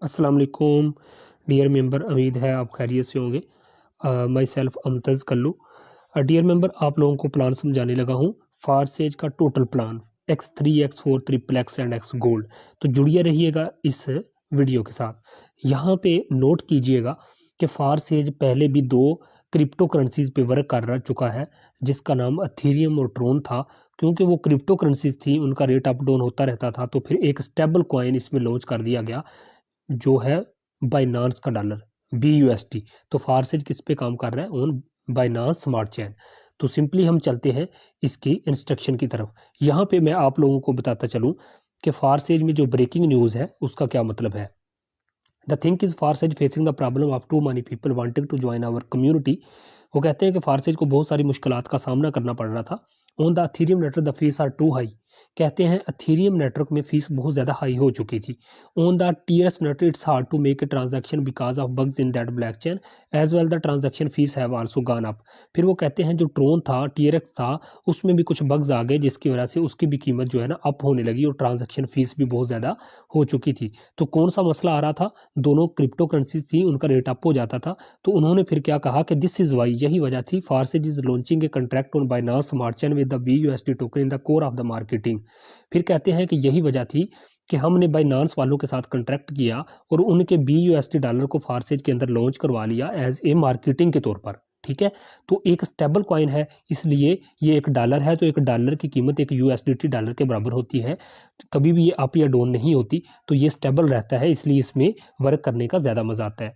अस्सलाम वालेकुम dear member, उम्मीद है आप खैरियत से होंगे। माई सेल्फ अमतज़ कल्लू। डियर मेंबर, आप लोगों को प्लान समझाने लगा हूँ। फारसेज का total plan X3 X4 triple X and X gold. तो जुड़िए रहिएगा इस वीडियो के साथ। यहाँ पे नोट कीजिएगा कि फारसेज पहले भी दो क्रिप्टो करेंसीज पे वर्क कर चुका है, जिसका नाम अथेरियम और ट्रोन था। क्योंकि वो क्रिप्टो करेंसीज थी, उनका रेट अप डाउन होता रहता था, तो फिर एक स्टेबल कॉइन इसमें लॉन्च कर दिया गया जो है बाइनांस का डॉलर BUSD। तो फारसेज किस पे काम कर रहा है? On Binance smart chain. तो सिंपली हम चलते हैं इसकी इंस्ट्रक्शन की तरफ। यहाँ पे मैं आप लोगों को बताता चलूँ कि फारसेज में जो ब्रेकिंग न्यूज़ है उसका क्या मतलब है। The thing is Forsage facing the problem of too many people wanting to join our community. वो कहते हैं कि फारसेज को बहुत सारी मुश्किलात का सामना करना पड़ रहा था। On the Ethereum network the fees are too high. कहते हैं अथेरियम नेटवर्क में फीस बहुत ज़्यादा हाई हो चुकी थी। On the TRX network it's hard to make a transaction because of bugs in that black chain as well the transaction fees have also gone up. फिर वो कहते हैं जो ट्रोन था, TRX था, उसमें भी कुछ बग्स आ गए जिसकी वजह से उसकी भी कीमत जो है ना अप होने लगी और ट्रांजैक्शन फीस भी बहुत ज़्यादा हो चुकी थी। तो कौन सा मसला आ रहा था? दोनों क्रिप्टो करेंसीज थी, उनका रेट अप हो जाता था। तो उन्होंने फिर क्या कहा कि दिस इज वाई, यही वजह थी, Forsage is launching a contract on Binance smart chain with the BUSD token in the core of the marketing. फिर कहते हैं कि यही वजह थी कि हमने बाइनांस वालों के साथ कंट्रैक्ट किया और उनके BUSD डॉलर को फारसेज के अंदर लॉन्च करवा लिया एज ए मार्केटिंग के तौर पर। ठीक है, तो एक स्टेबल कॉइन है, इसलिए ये एक डॉलर है, तो एक डॉलर की कीमत एक USDT डॉलर के बराबर होती है। कभी भी ये अप या डाउन नहीं होती, तो ये स्टेबल रहता है, इसलिए इसमें वर्क करने का ज़्यादा मज़ा आता है।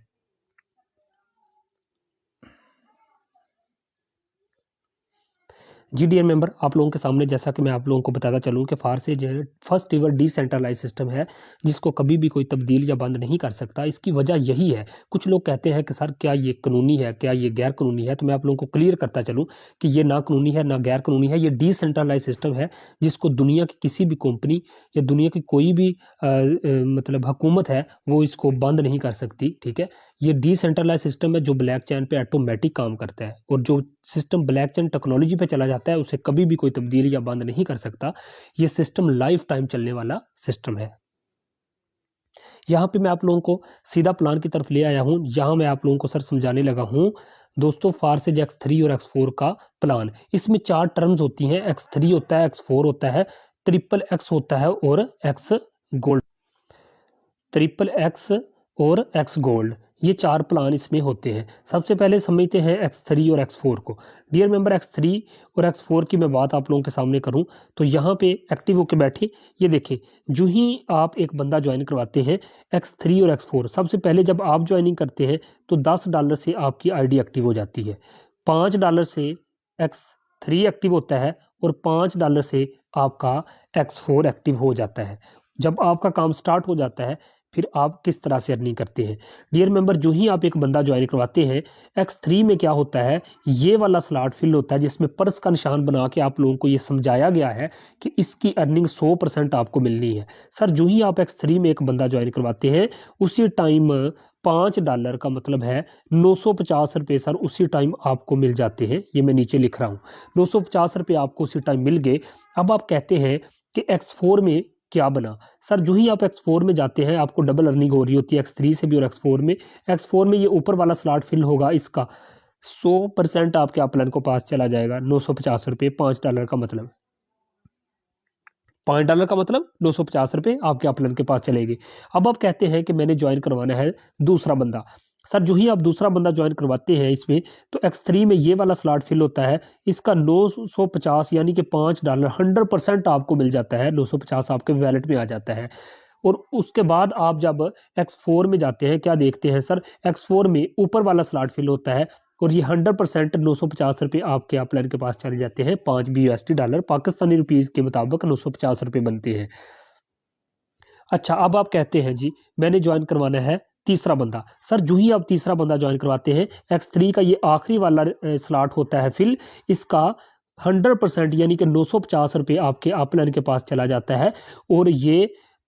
जी डियर मेंबर, आप लोगों के सामने जैसा कि मैं आप लोगों को बताता चलूँ कि फारसेज फर्स्ट एवर डिसेंट्रलाइज सिस्टम है जिसको कभी भी कोई तब्दील या बंद नहीं कर सकता। इसकी वजह यही है, कुछ लोग कहते हैं कि सर क्या ये कानूनी है, क्या ये गैर कानूनी है? तो मैं आप लोगों को क्लियर करता चलूँ कि ये ना कानूनी है ना गैर कानूनी है। ये डिसेंट्रलाइज सिस्टम है जिसको दुनिया की किसी भी कंपनी या दुनिया की कोई भी मतलब हुकूमत है वो इसको बंद नहीं कर सकती। ठीक है, ये डिसेंट्रलाइज सिस्टम है जो ब्लैक चैन पे ऑटोमेटिक काम करता है, और जो सिस्टम ब्लैक चैन टेक्नोलॉजी पे चला जाता है उसे कभी भी कोई तब्दील या बंद नहीं कर सकता। ये सिस्टम लाइफ टाइम चलने वाला सिस्टम है। यहाँ पे मैं आप लोगों को सीधा प्लान की तरफ ले आया हूँ। यहाँ मैं आप लोगों को सर समझाने लगा हूँ दोस्तों फारसेज X3 और X4 का प्लान। इसमें चार टर्म्स होती हैं, X3 होता है, X4 होता है, ट्रिपल एक्स होता है और एक्स गोल्ड। ट्रिपल एक्स और एक्स गोल्ड, ये चार प्लान इसमें होते हैं। सबसे पहले समझते हैं X3 और X4 को। डियर मेंबर, X3 और X4 की मैं बात आप लोगों के सामने करूं तो यहाँ पे एक्टिव होके बैठे, ये देखें, जो ही आप एक बंदा ज्वाइन करवाते हैं X3 और X4, सबसे पहले जब आप ज्वाइनिंग करते हैं तो $10 से आपकी ID एक्टिव हो जाती है, $5 से X3 एक्टिव होता है और $5 से आपका X4 एक्टिव हो जाता है। जब आपका काम स्टार्ट हो जाता है फिर आप किस तरह से अर्निंग करते हैं। डियर मेंबर, जो ही आप एक बंदा ज्वाइन करवाते हैं, X3 में क्या होता है, ये वाला स्लॉट फिल होता है जिसमें पर्स का निशान बना के आप लोगों को ये समझाया गया है कि इसकी अर्निंग 100% आपको मिलनी है। सर जो ही आप X3 में एक बंदा ज्वाइन करवाते हैं उसी टाइम $5 का मतलब है 950 रुपये सर उसी टाइम आपको मिल जाते हैं। ये मैं नीचे लिख रहा हूँ, 950 रुपये आपको उसी टाइम मिल गए। अब आप कहते हैं कि X4 में क्या बना? सर जो ही आप X4 में जाते हैं आपको डबल अर्निंग हो रही होती है, X3 से भी और X4 में ये ऊपर वाला स्लॉट फिल होगा, इसका 100% आपके अपलाइन को पास चला जाएगा। 950 रुपये, $5 का मतलब, $5 का मतलब 950 रुपये आपके अपलाइन के पास चलेगी। अब आप कहते हैं कि मैंने ज्वाइन करवाना है दूसरा बंदा। सर जो ही आप दूसरा बंदा ज्वाइन करवाते हैं इसमें तो X3 में ये वाला स्लॉट फिल होता है, इसका 950 यानी कि $5 100% आपको मिल जाता है, 950 आपके वैलेट में आ जाता है। और उसके बाद आप जब X4 में जाते हैं क्या देखते हैं सर, X4 में ऊपर वाला स्लॉट फिल होता है और ये 100% 950 रुपये आपके अपलाइन के पास चले जाते हैं। 5 BUSD डॉलर पाकिस्तानी रुपीज़ के मुताबिक 950 रुपये बनते हैं। अच्छा, अब आप कहते हैं जी मैंने ज्वाइन करवाना है तीसरा बंदा। सर जो ही आप तीसरा बंदा ज्वाइन करवाते हैं, X3 का ये आखिरी वाला स्लॉट होता है फिल, इसका 100% यानी कि 950 रुपये आपके अपलाइन के पास चला जाता है। और ये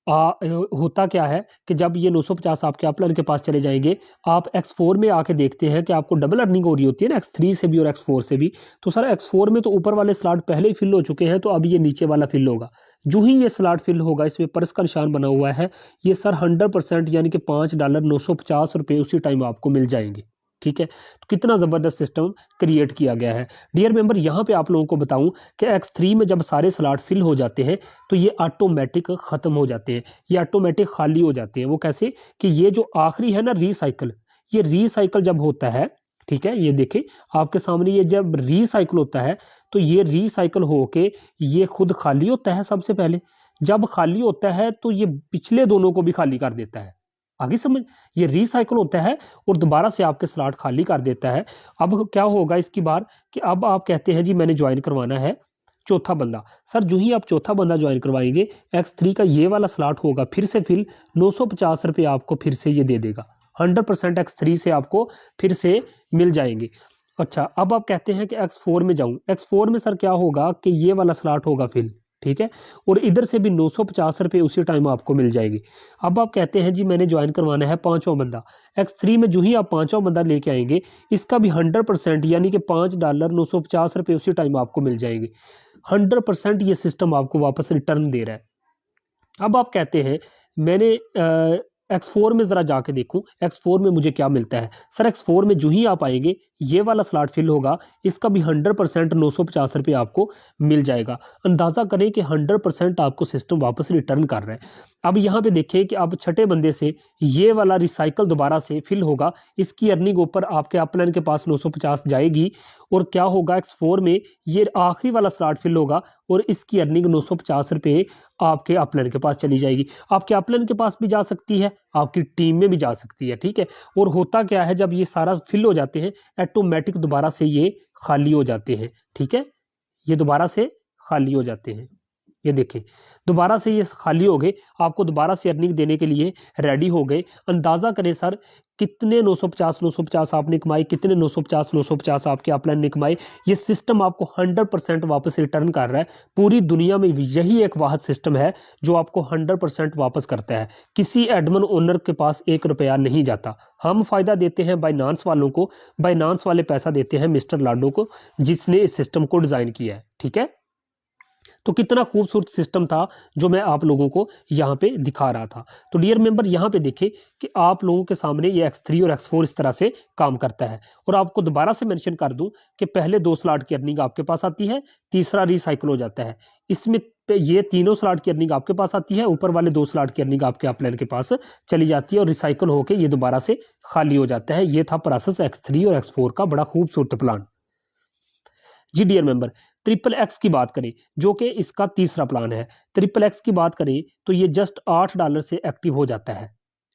होता क्या है कि जब ये 950 आपके अपलाइन के पास चले जाएंगे, आप X4 में आके देखते हैं कि आपको डबल अर्निंग हो रही होती है ना X3 से भी और X4 से भी। तो सर X4 में तो ऊपर वाले स्लॉट पहले ही फिल हो चुके हैं, तो अब ये नीचे वाला फिल होगा, जो ही ये स्लॉट फिल होगा, इसमें परस का निशान बना हुआ है, ये सर 100% यानी कि $5,950 उसी टाइम आपको मिल जाएंगे। ठीक है, तो कितना ज़बरदस्त सिस्टम क्रिएट किया गया है। डियर मेंबर, यहाँ पे आप लोगों को बताऊं कि X3 में जब सारे स्लॉट फिल हो जाते हैं तो ये ऑटोमेटिक ख़त्म हो जाते हैं, ये ऑटोमेटिक खाली हो जाते हैं। वो कैसे कि ये जो आखिरी है ना रीसाइकिल, ये रीसाइकिल जब होता है, ठीक है, ये देखें आपके सामने, ये जब रीसाइकिल होता है तो ये रीसाइकिल होके ये खुद खाली होता है। सबसे पहले जब खाली होता है तो ये पिछले दोनों को भी खाली कर देता है। आगे समझ, ये रीसाइकिल होता है और दोबारा से आपके स्लॉट खाली कर देता है। अब क्या होगा इसकी बार कि अब आप कहते हैं जी मैंने ज्वाइन करवाना है चौथा बंदा। सर जो ही आप चौथा बंदा ज्वाइन करवाएंगे, X3 का ये वाला स्लॉट होगा फिर से फिल, 950 रुपये आपको फिर से ये दे देगा। 100% X3 से आपको फिर से मिल जाएंगे। अच्छा, अब आप कहते हैं कि X4 में जाऊं। X4 में सर क्या होगा कि ये वाला स्लॉट होगा फिल, ठीक है, और इधर से भी 950 रुपये उसी टाइम आपको मिल जाएगी। अब आप कहते हैं जी मैंने ज्वाइन करवाना है पांचवा बंदा। X3 में जो ही आप पांचवा बंदा लेके आएंगे, इसका भी 100% यानी कि $5,950 उसी टाइम आपको मिल जाएंगे। 100% ये सिस्टम आपको वापस रिटर्न दे रहा है। अब आप कहते हैं मैंने X4 में ज़रा जाके देखूं X4 में मुझे क्या मिलता है। सर X4 में जो ही आप आएंगे, ये वाला स्लॉट फिल होगा, इसका भी 100% 950 रुपये आपको मिल जाएगा। अंदाज़ा करें कि 100% आपको सिस्टम वापस रिटर्न कर रहा है। अब यहाँ पे देखें कि अब छठे बंदे से ये वाला रिसाइकल दोबारा से फिल होगा, इसकी अर्निंग ऊपर आपके अपलाइन के पास 950 जाएगी, और क्या होगा X4 में ये आखिरी वाला स्लॉट फिल होगा और इसकी अर्निंग 950 रुपये आपके अपलाइन के पास चली जाएगी। आपके अपलाइन के पास भी जा सकती है, आपकी टीम में भी जा सकती है। ठीक है, और होता क्या है जब ये सारा फिल हो जाते हैं, ऑटोमेटिक दोबारा से ये खाली हो जाते हैं। ठीक है, ये दोबारा से खाली हो जाते हैं। ये देखें दोबारा से ये खाली हो गए, आपको दोबारा से अर्निंग देने के लिए रेडी हो गए। अंदाज़ा करें सर कितने 950 आपने कमाए, कितने 950 आपके अपलाइन ने कमाए। ये सिस्टम आपको 100% वापस रिटर्न कर रहा है। पूरी दुनिया में यही एक वाहिद सिस्टम है जो आपको 100% वापस करता है। किसी एडमिन ओनर के पास 1 रुपया नहीं जाता। हम फ़ायदा देते हैं बाइनांस वालों को, बाइनांस वाले पैसा देते हैं मिस्टर लाडो को, जिसने इस सिस्टम को डिज़ाइन किया है। ठीक है, तो कितना खूबसूरत सिस्टम था जो मैं आप लोगों को यहाँ पे दिखा रहा था। तो डियर मेंबर, यहाँ पे देखें कि आप लोगों के सामने ये X3 और X4 इस तरह से काम करता है। और आपको दोबारा से मेंशन कर दूं कि पहले 2 स्लॉट की अर्निंग आपके पास आती है, तीसरा रिसाइकिल हो जाता है। इसमें ये तीनों स्लॉट की अर्निंग आपके पास आती है, ऊपर वाले 2 स्लॉट की अर्निंग आपके अपलाइन के पास चली जाती है और रिसाइकिल होकर ये दोबारा से खाली हो जाता है। ये था प्रोसेस X3 और X4 का बड़ा खूबसूरत प्लान। जी डियर मेंबर, XXX की बात करें जो कि इसका तीसरा प्लान है। XXX की बात करें तो ये जस्ट $8 से एक्टिव हो जाता है।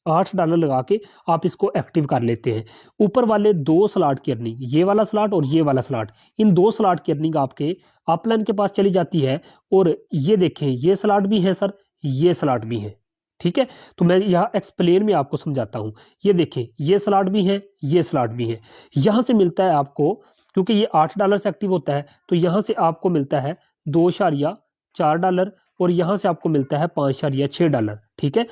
$8 लगा के आप इसको एक्टिव कर लेते हैं। ऊपर वाले 2 स्लॉट की अर्निंग, ये वाला स्लॉट और ये वाला स्लॉट, इन 2 स्लॉट की अर्निंग आपके अपलाइन के पास चली जाती है। और ये देखें ये स्लॉट भी है सर, ये स्लॉट भी है। ठीक है, तो मैं यहाँ एक्सप्लेन में आपको समझाता हूँ। ये देखें ये स्लॉट भी है, ये स्लॉट भी है। यहाँ से मिलता है आपको, क्योंकि ये $8 से एक्टिव होता है, तो यहाँ से आपको मिलता है $2.4 और यहाँ से आपको मिलता है $5.6। ठीक है,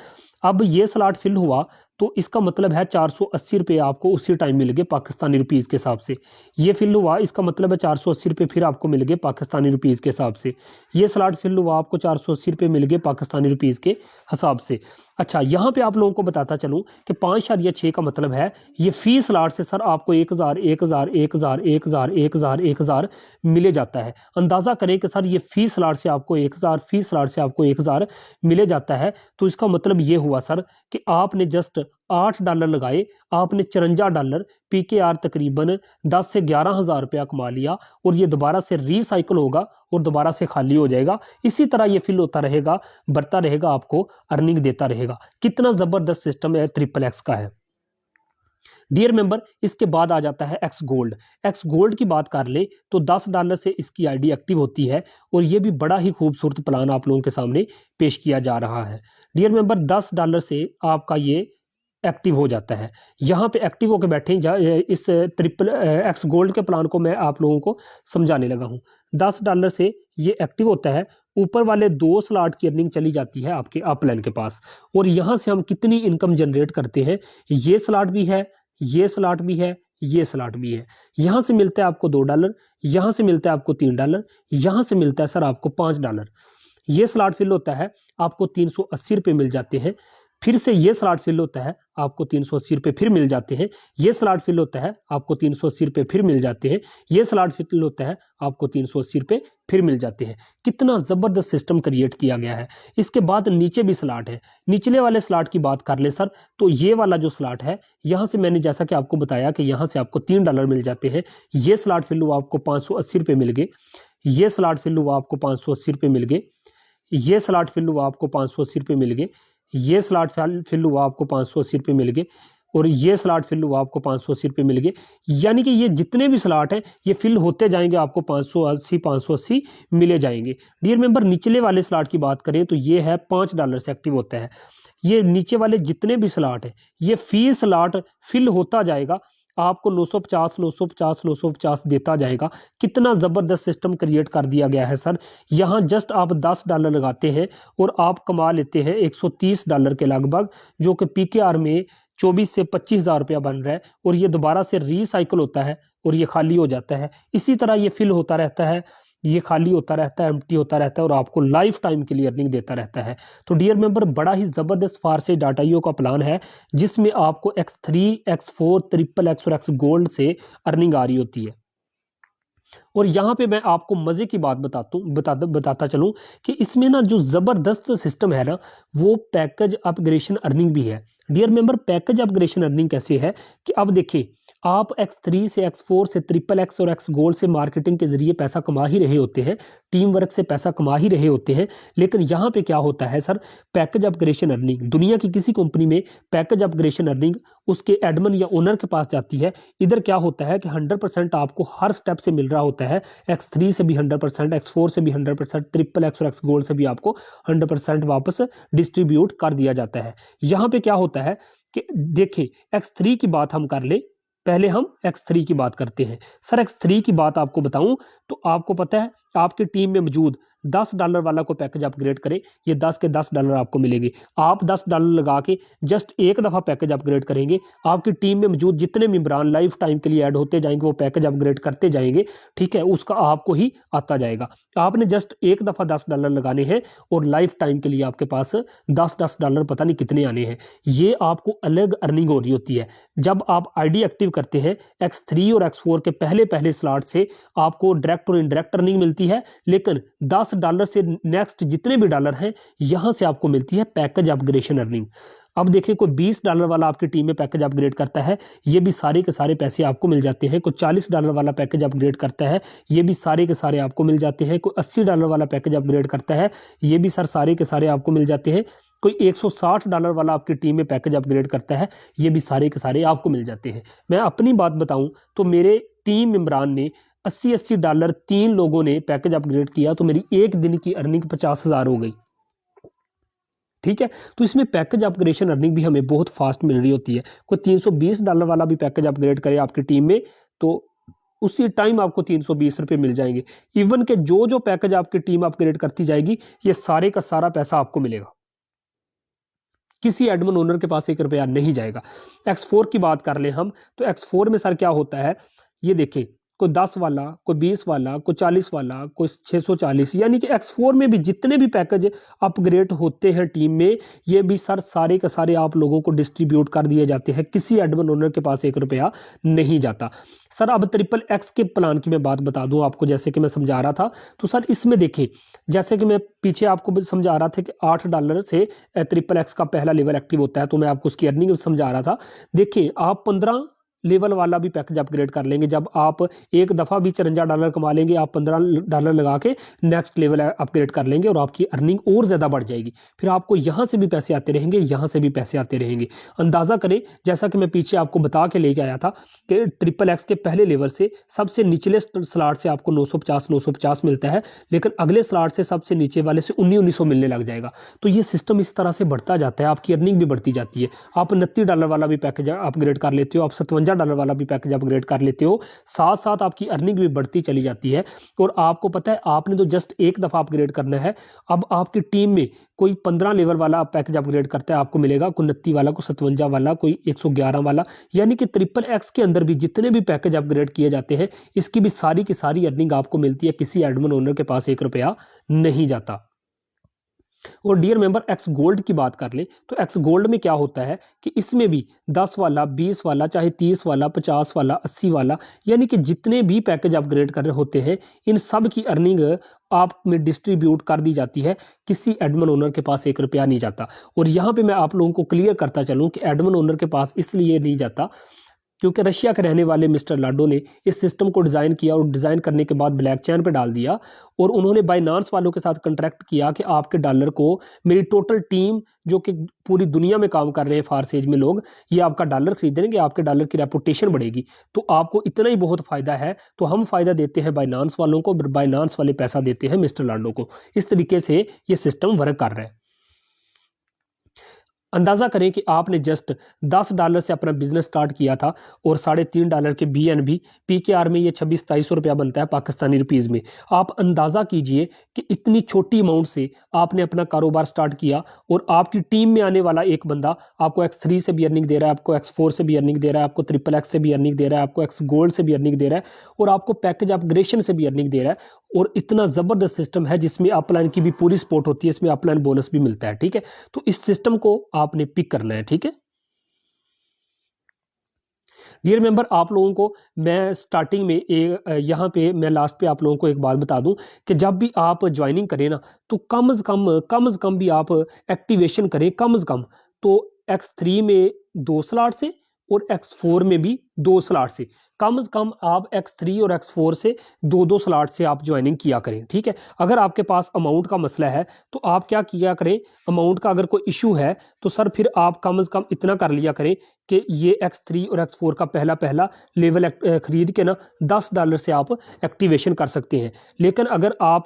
अब ये स्लॉट फिल हुआ तो इसका मतलब है 480 रुपये आपको उसी टाइम मिल गए पाकिस्तानी रुपीज़ के हिसाब से। ये फिल हुआ, इसका मतलब है 480 रुपये फिर आपको मिल गए पाकिस्तानी रुपीज़ के हिसाब से। ये स्लॉट फिल हुआ, आपको 480 रुपये मिल गए पाकिस्तानी रुपीज़ के हिसाब से। अच्छा, यहाँ पे आप लोगों को बताता चलूँ कि 5.6 का मतलब है ये फी स्लॉट से सर आपको 1000 1000 1000 1000 1000 1000 मिले जाता है। अंदाज़ा करें कि सर ये फी स्लॉट से आपको 1000, फी स्लॉट से आपको 1000 मिले जाता है। तो इसका मतलब ये हुआ सर कि आपने जस्ट $8 लगाए, आपने $54 PKR तकरीबन 10 से 11 हज़ार रुपया कमा लिया, और ये दोबारा से रिसाइकिल होगा और दोबारा से खाली हो जाएगा। इसी तरह ये फिल होता रहेगा, बढ़ता रहेगा, आपको अर्निंग देता रहेगा। कितना ज़बरदस्त सिस्टम है XXX का है। डियर मेंबर, इसके बाद आ जाता है X गोल्ड। X गोल्ड की बात कर ले तो $10 से इसकी आईडी एक्टिव होती है, और ये भी बड़ा ही खूबसूरत प्लान आप लोगों के सामने पेश किया जा रहा है। डियर मेंबर, $10 से आपका ये एक्टिव हो जाता है। यहाँ पे एक्टिव होकर बैठे इस XXX गोल्ड के प्लान को मैं आप लोगों को समझाने लगा हूँ। $10 से ये एक्टिव होता है, ऊपर वाले 2 स्लॉट की अर्निंग चली जाती है आपके अपलाइन के पास, और यहाँ से हम कितनी इनकम जनरेट करते हैं। ये स्लॉट भी है, ये स्लॉट भी है, ये स्लॉट भी है। यहाँ से मिलता है आपको $2, यहाँ से मिलता है आपको $3, यहाँ से मिलता है सर आपको $5। ये स्लॉट फिल होता है आपको 380 रुपये मिल जाते हैं। फिर से ये स्लॉट फिल होता है आपको 380 रुपये फिर मिल जाते हैं। ये स्लॉट फिल होता है आपको 380 रुपये फिर मिल जाते हैं। ये स्लॉट फिल होता है आपको 380 रुपये फिर मिल जाते हैं। कितना ज़बरदस्त सिस्टम क्रिएट किया गया है। इसके बाद नीचे भी स्लॉट है। निचले वाले स्लॉट की बात कर ले सर, तो ये वाला जो स्लॉट है, यहाँ से मैंने जैसा कि आपको बताया कि यहाँ से आपको $3 मिल जाते हैं। ये स्लॉट फिल हुआ आपको 580 रुपये मिल गए। ये स्लॉट फिल हुआ आपको 580 रुपये मिल गए। ये स्लॉट फिल हुआ आपको 580 रुपये मिल गए। ये स्लॉट फिल हुआ आपको 580 रुपये मिल गए। और ये स्लॉट फिल हुआ आपको 580 रुपये मिल गए। यानी कि ये जितने भी स्लॉट हैं ये फिल होते जाएंगे, आपको 580 मिले जाएंगे। डियर मेंबर, निचले वाले स्लॉट की बात करें तो ये है $5 से एक्टिव होता है। ये नीचे वाले जितने भी स्लॉट हैं ये फी स्लॉट फिल होता जाएगा, आपको 950 950 950 देता जाएगा। कितना ज़बरदस्त सिस्टम क्रिएट कर दिया गया है सर। यहाँ जस्ट आप $10 लगाते हैं और आप कमा लेते हैं $130 के लगभग, जो कि PKR में 24 से 25 हज़ार रुपया बन रहा है। और ये दोबारा से रिसाइकल होता है और ये खाली हो जाता है। इसी तरह ये फिल होता रहता है, ये खाली होता रहता है, एम्प्टी होता रहता है और आपको लाइफ टाइम के लिए अर्निंग देता रहता है। तो डियर मेंबर, बड़ा ही ज़बरदस्त फारसेज डाटा.io का प्लान है जिसमें आपको X3, X4, XXX और X गोल्ड से अर्निंग आ रही होती है। और यहाँ पे मैं आपको मज़े की बात बताता चलूँ कि इसमें ना जो ज़बरदस्त सिस्टम है ना, वो पैकेज अपग्रेडेशन अर्निंग भी है। Dear member, package upgradation earning कैसे है कि अब देखिए, आप X3 से X4 से XXX और X गोल्ड से मार्केटिंग के जरिए पैसा कमा ही रहे होते हैं, टीम वर्क से पैसा कमा ही रहे होते हैं। लेकिन यहाँ पे क्या होता है सर, पैकेज अपग्रेडेशन अर्निंग, दुनिया की किसी कंपनी में पैकेज अपग्रेडेशन अर्निंग उसके एडमिन या ओनर के पास जाती है। इधर क्या होता है कि 100% आपको हर स्टेप से मिल रहा होता है। X3 से भी 100%, X4 से भी 100%, XXX और X गोल्ड से भी आपको 100% वापस डिस्ट्रीब्यूट कर दिया जाता है। यहाँ पे क्या होता है कि देखिए, X3 की बात हम कर ले, पहले हम X3 की बात करते हैं। सर X3 की बात आपको बताऊं तो आपको पता है आपकी टीम में मौजूद $10 वाला को पैकेज अपग्रेड करे, ये 10 के $10 आपको मिलेंगे। आप $10 लगा के जस्ट एक दफ़ा पैकेज अपग्रेड करेंगे, आपकी टीम में मौजूद जितने मेंबरान लाइफ टाइम के लिए ऐड होते जाएंगे वो पैकेज अपग्रेड करते जाएंगे, ठीक है, उसका आपको ही आता जाएगा। आपने जस्ट एक दफ़ा $10 लगाने हैं और लाइफ टाइम के लिए आपके पास $10 पता नहीं कितने आने हैं। ये आपको अलग अर्निंग हो रही होती है। जब आप ID एक्टिव करते हैं X3 और X4 के पहले स्लॉट से आपको डायरेक्ट और इनडायरेक्ट अर्निंग मिलती है, लेकिन $10 से नेक्स्ट जितने भी डॉलर हैं यहां से आपको मिलती है पैकेज अपग्रेडेशन अर्निंग। अब देखिए, कोई $20 वाला आपकी टीम में पैकेज अपग्रेड करता है, ये भी सारे के सारे पैसे आपको मिल जाते हैं। कोई $40 वाला पैकेज अपग्रेड करता है, ये भी सारे के सारे आपको मिल जाते हैं। कोई $80 वाला पैकेज अपग्रेड करता है, ये भी सर सारे के सारे आपको मिल जाते हैं। कोई $160 वाला आपकी टीम में पैकेज अपग्रेड करता है, ये भी सारे के सारे आपको मिल जाते हैं। मैं अपनी बात बताऊं तो मेरे टीम मेंबरान ने $80 3 लोगों ने पैकेज अपग्रेड किया तो मेरी एक दिन की अर्निंग 50,000 हो गई। ठीक है, तो इसमें पैकेज अपग्रेडेशन अर्निंग भी हमें बहुत फास्ट मिल रही होती है। कोई $320 वाला भी पैकेज अपग्रेड करे आपकी टीम में तो उसी टाइम आपको 320 रुपये मिल जाएंगे। इवन के जो पैकेज आपकी टीम अपग्रेड करती जाएगी ये सारे का सारा पैसा आपको मिलेगा, किसी एडमिन ओनर के पास $1 नहीं जाएगा। X4 की बात कर ले हम तो X4 में सर क्या होता है, ये देखें, कोई 10 वाला, कोई 20 वाला, कोई 40 वाला, कोई 640, यानी कि X4 में भी जितने भी पैकेज अपग्रेड होते हैं टीम में, ये भी सर सारे के सारे आप लोगों को डिस्ट्रीब्यूट कर दिए जाते हैं, किसी एडमिन ओनर के पास $1 नहीं जाता। सर अब XXX के प्लान की मैं बात बता दूं आपको, जैसे कि मैं समझा रहा था, तो सर इसमें देखें, जैसे कि मैं पीछे आपको समझा रहा था कि $8 से XXX का पहला लेवल एक्टिव होता है, तो मैं आपको उसकी अर्निंग समझा रहा था। देखिए, आप 15 लेवल वाला भी पैकेज अपग्रेड कर लेंगे, जब आप एक दफ़ा भी $54 कमा लेंगे, आप $15 लगा के नेक्स्ट लेवल अपग्रेड कर लेंगे और आपकी अर्निंग और ज़्यादा बढ़ जाएगी। फिर आपको यहाँ से भी पैसे आते रहेंगे, यहाँ से भी पैसे आते रहेंगे। अंदाज़ा करें, जैसा कि मैं पीछे आपको बता के लेके आया था कि XXX के पहले लेवल से सबसे निचले स्लॉट से आपको 950 मिलता है, लेकिन अगले स्लॉट से सबसे नीचे वाले से 1900 मिलने लग जाएगा। तो ये सिस्टम इस तरह से बढ़ता जाता है, आपकी अर्निंग भी बढ़ती जाती है। आप $29 वाला भी पैकेज अपग्रेड कर लेते हो, आप $57 वाला भी पैकेज अपग्रेड कर लेते हो, साथ साथ आपकी अर्निंग भी बढ़ती चली जाती है। और आपको पता है, आपने तो जस्ट एक दफ़ा अपग्रेड करना है। अब आपकी टीम में कोई 15 लेवल वाला पैकेज अपग्रेड करता है, आपको मिलेगा कोई 29 वाला, कोई 57 वाला, कोई 111 वाला, यानी कि XXX के अंदर भी जितने भी पैकेज अपग्रेड किए जाते हैं इसकी भी सारी की सारी अर्निंग आपको मिलती है, किसी एडमिन ओनर के पास $1 नहीं जाता। और डियर मेंबर, एक्स गोल्ड की बात कर ले तो एक्स गोल्ड में क्या होता है कि इसमें भी 10 वाला, 20 वाला, चाहे 30 वाला, 50 वाला, 80 वाला, यानी कि जितने भी पैकेज अपग्रेड कर रहे होते हैं इन सब की अर्निंग आप में डिस्ट्रीब्यूट कर दी जाती है, किसी एडमिन ओनर के पास 1 रुपया नहीं जाता। और यहाँ पे मैं आप लोगों को क्लियर करता चलूँ कि एडमिन ओनर के पास इसलिए नहीं जाता क्योंकि रशिया के रहने वाले मिस्टर लाडो ने इस सिस्टम को डिज़ाइन किया और डिज़ाइन करने के बाद ब्लैक चैन पे डाल दिया और उन्होंने बाइनांस वालों के साथ कॉन्ट्रैक्ट किया कि आपके डॉलर को मेरी टोटल टीम जो कि पूरी दुनिया में काम कर रहे हैं फारसेज में लोग, ये आपका डॉलर खरीदेंगे, आपके डॉलर की रेपुटेशन बढ़ेगी, तो आपको इतना ही बहुत फ़ायदा है, तो हम फ़ायदा देते हैं बाइनांस वालों को, बाइनांस वाले पैसा देते हैं मिस्टर लाडो को। इस तरीके से ये सिस्टम वर्क कर रहा है। अंदाज़ा करें कि आपने जस्ट $10 से अपना बिजनेस स्टार्ट किया था और $3.5 के BNB PKR में ये 26-27 रुपया बनता है पाकिस्तानी रुपीज़ में। आप अंदाज़ा कीजिए कि इतनी छोटी अमाउंट से आपने अपना कारोबार स्टार्ट किया और आपकी टीम में आने वाला एक बंदा आपको X3 से भी अर्निंग दे रहा है, आपको X4 से भी अर्निंग दे रहा है, आपको XXX से भी अर्निंग दे रहा है, आपको X गोल्ड से भी अर्निंग दे रहा है और आपको पैकेज अपग्रेडेशन से भी अर्निंग दे रहा है। और इतना ज़बरदस्त सिस्टम है जिसमें अपलाइन की भी पूरी सपोर्ट होती है, इसमें अपलाइन बोनस भी मिलता है। ठीक है, तो इस सिस्टम को आपने पिक करना है। ठीक है डियर मेंबर, आप लोगों को मैं स्टार्टिंग में यहाँ पे मैं लास्ट पे आप लोगों को एक बात बता दूं कि जब भी आप ज्वाइनिंग करें ना तो कम से कम भी आप एक्टिवेशन करें, कम से कम तो X3 में 2 स्लॉट से और X4 में भी 2 स्लॉट से कम आप X3 और X4 से 2 स्लॉट से आप ज्वाइनिंग किया करें। ठीक है, अगर आपके पास अमाउंट का मसला है तो आप क्या किया करें, अमाउंट का अगर कोई इशू है तो सर फिर आप कम से कम इतना कर लिया करें कि ये X3 और X4 का पहला लेवल खरीद के ना $10 से आप एक्टिवेशन कर सकते हैं। लेकिन अगर आप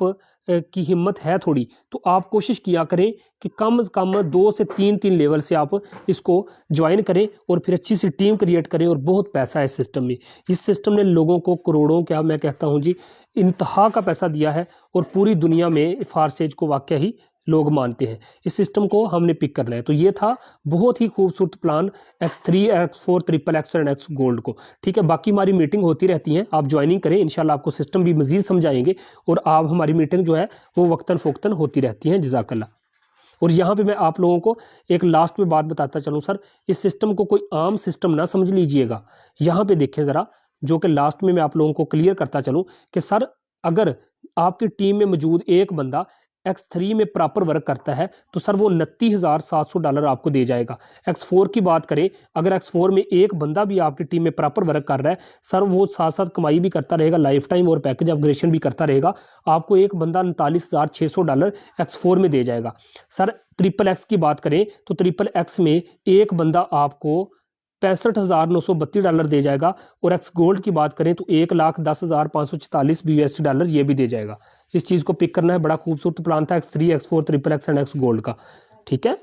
की हिम्मत है थोड़ी तो आप कोशिश किया करें कि कम से कम 2 से 3 लेवल से आप इसको ज्वाइन करें और फिर अच्छी सी टीम क्रिएट करें। और बहुत पैसा है इस सिस्टम में, इस सिस्टम ने लोगों को करोड़ों, क्या मैं कहता हूं जी, इंतहा का पैसा दिया है और पूरी दुनिया में फारसेज को वाकई ही लोग मानते हैं। इस सिस्टम को हमने पिक करना है। तो ये था बहुत ही खूबसूरत प्लान X3, X4, XXX और X गोल्ड को। ठीक है, बाकी हमारी मीटिंग होती रहती है, आप ज्वाइनिंग करें, इंशाल्लाह आपको सिस्टम भी मजीद समझाएंगे और आप हमारी मीटिंग जो है वो वक्तन फ़ोक्तन होती रहती है। जज़ाकल्लाह। और यहाँ पे मैं आप लोगों को एक लास्ट में बात बताता चलूँ सर, इस सिस्टम को कोई आम सिस्टम ना समझ लीजिएगा। यहाँ पे देखें ज़रा, जो कि लास्ट में मैं आप लोगों को क्लियर करता चलूँ कि सर अगर आपकी टीम में मौजूद एक बंदा X3 में प्रॉपर वर्क करता है तो सर वो $29,700 आपको दे जाएगा। X4 की बात करें, अगर X4 में एक बंदा भी आपकी टीम में प्रॉपर वर्क कर रहा है सर, वो साथ साथ कमाई भी करता रहेगा, लाइफ टाइम और पैकेज अपग्रेडेशन भी करता रहेगा, आपको एक बंदा $39,600 X4 में दे जाएगा। सर XXX की बात करें तो XXX में एक बंदा आपको $65,932 दे जाएगा और X गोल्ड की बात करें तो $1,10,544 USD ये भी दे जाएगा। इस चीज़ को पिक करना है, बड़ा खूबसूरत प्लान था X3, X4, XXX and X gold का। ठीक है।